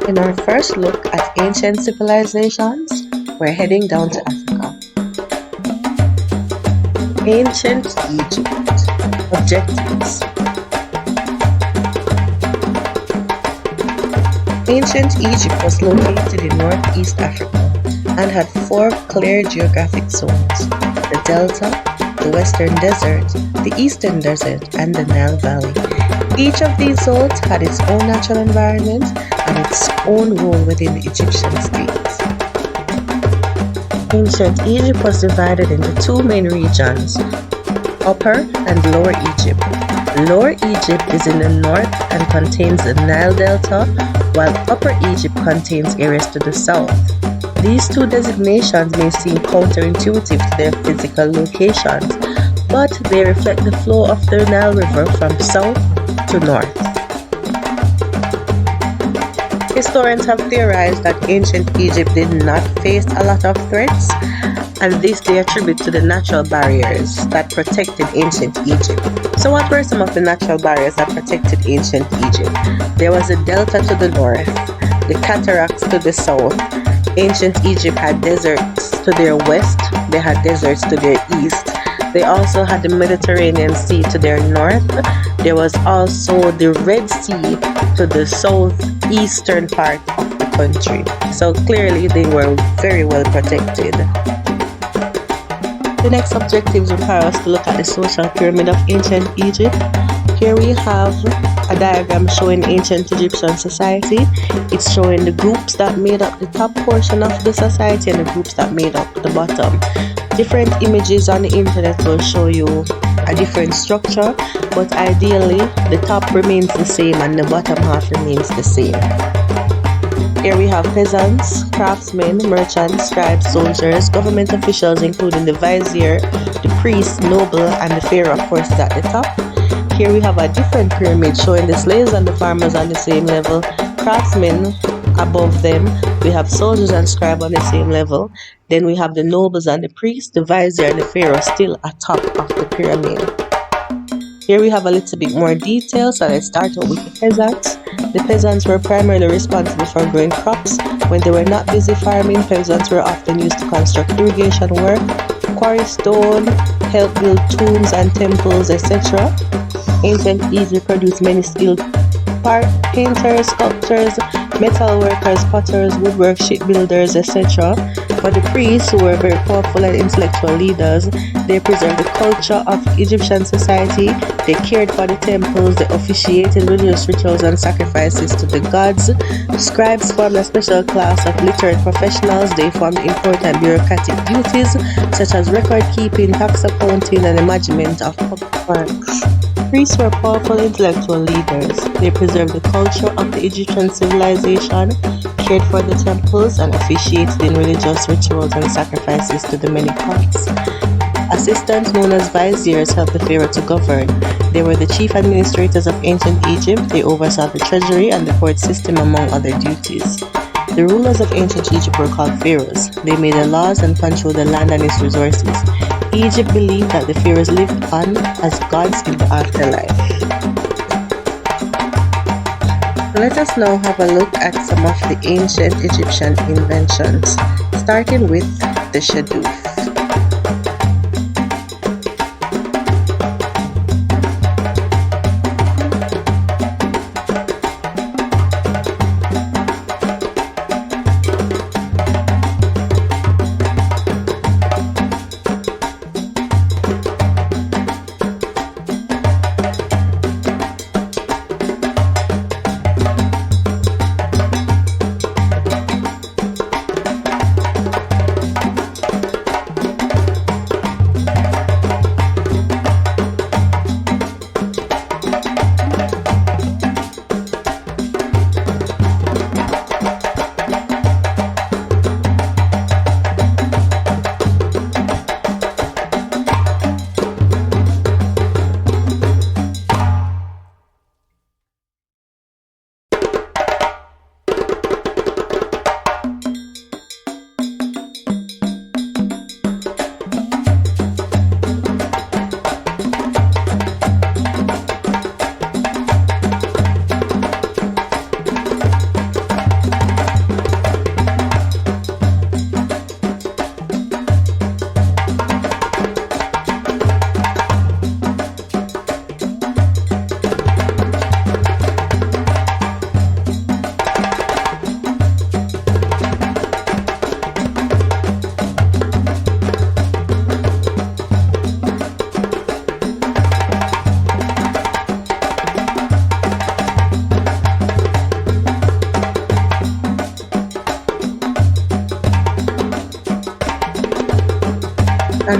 In our first look at ancient civilizations, we're heading down to Africa. Ancient Egypt. Objectives. Ancient Egypt was located in northeast Africa and had four clear geographic zones: the Delta, the Western Desert, the Eastern Desert, and the Nile Valley. Each of these zones had its own natural environment and its own role within the Egyptian state. Ancient Egypt was divided into two main regions, Upper and Lower Egypt. Lower Egypt is in the north and contains the Nile Delta, while Upper Egypt contains areas to the south. These two designations may seem counterintuitive to their physical locations, but they reflect the flow of the Nile River from south to north. Historians have theorized that ancient Egypt did not face a lot of threats, and this they attribute to the natural barriers that protected ancient Egypt. So what were some of the natural barriers that protected ancient Egypt? There was a delta to the north, the cataracts to the south. Ancient Egypt had deserts to their west, they had deserts to their east. They also had the Mediterranean Sea to their north. There was also the Red Sea to the southeastern part of the country. So clearly they were very well protected. The next objectives require us to look at the social pyramid of ancient Egypt. Here we have a diagram showing ancient Egyptian society. It's showing the groups that made up the top portion of the society and the groups that made up the bottom. Different images on the internet will show you a different structure, but ideally the top remains the same and the bottom half remains the same. Here we have peasants, craftsmen, merchants, scribes, soldiers, government officials including the vizier, the priest, noble, and the pharaoh of course is at the top. Here we have a different pyramid showing the slaves and the farmers on the same level, craftsmen above them, we have soldiers and scribes on the same level, then we have the nobles and the priests, the vizier and the pharaoh still atop of the pyramid. Here we have a little bit more detail, so let's start out with the peasants. The peasants were primarily responsible for growing crops. When they were not busy farming, peasants were often used to construct irrigation work, quarry stone, help build tombs and temples, etc. Ancient Egypt produced many skilled painters, sculptors, metal workers, potters, woodwork, shipbuilders, etc. For the priests, who were very powerful and intellectual leaders, they preserved the culture of Egyptian society, they cared for the temples, they officiated religious rituals and sacrifices to the gods. Scribes formed a special class of literate professionals, they formed important bureaucratic duties such as record keeping, tax accounting, and the management of public works. Priests were powerful intellectual leaders. They preserved the culture of the Egyptian civilization, cared for the temples, and officiated in religious rituals and sacrifices to the many gods. Assistants known as viziers helped the pharaoh to govern. They were the chief administrators of ancient Egypt. They oversaw the treasury and the court system among other duties. The rulers of ancient Egypt were called pharaohs. They made the laws and controlled the land and its resources. Egypt believed that the pharaohs lived on as gods in the afterlife. Let us now have a look at some of the ancient Egyptian inventions, starting with the shadoof.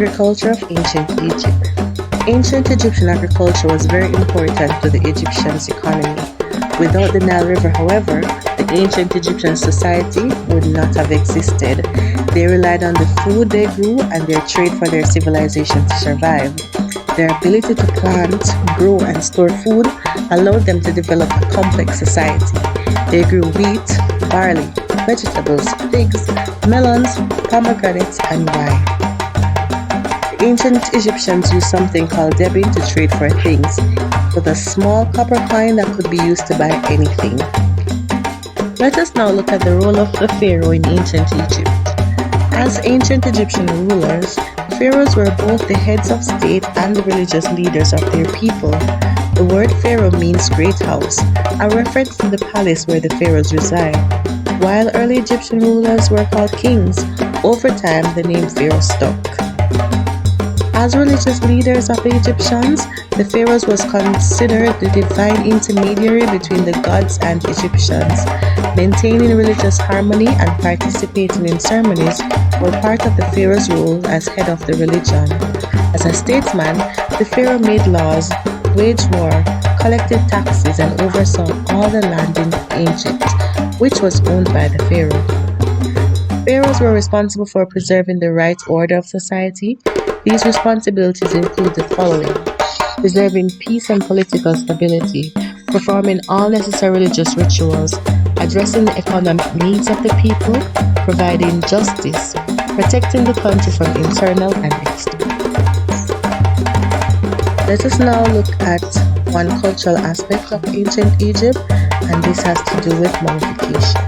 Agriculture of ancient Egypt. Ancient Egyptian agriculture was very important to the Egyptians' economy. Without the Nile River, however, the ancient Egyptian society would not have existed. They relied on the food they grew and their trade for their civilization to survive. Their ability to plant, grow, and store food allowed them to develop a complex society. They grew wheat, barley, vegetables, figs, melons, pomegranates, and wine. The ancient Egyptians used something called debin to trade for things, with a small copper coin that could be used to buy anything. Let us now look at the role of the Pharaoh in ancient Egypt. As ancient Egyptian rulers, pharaohs were both the heads of state and the religious leaders of their people. The word pharaoh means great house, a reference to the palace where the pharaohs reside. While early Egyptian rulers were called kings, over time the name pharaoh stuck. As religious leaders of the Egyptians, the pharaohs was considered the divine intermediary between the gods and Egyptians. Maintaining religious harmony and participating in ceremonies were part of the pharaoh's role as head of the religion. As a statesman, the pharaoh made laws, waged war, collected taxes, and oversaw all the land in Egypt, which was owned by the pharaoh. Pharaohs were responsible for preserving the right order of society. These responsibilities include the following: preserving peace and political stability, performing all necessary religious rituals, addressing the economic needs of the people, providing justice, protecting the country from internal and external. Let us now look at one cultural aspect of ancient Egypt, and this has to do with mummification.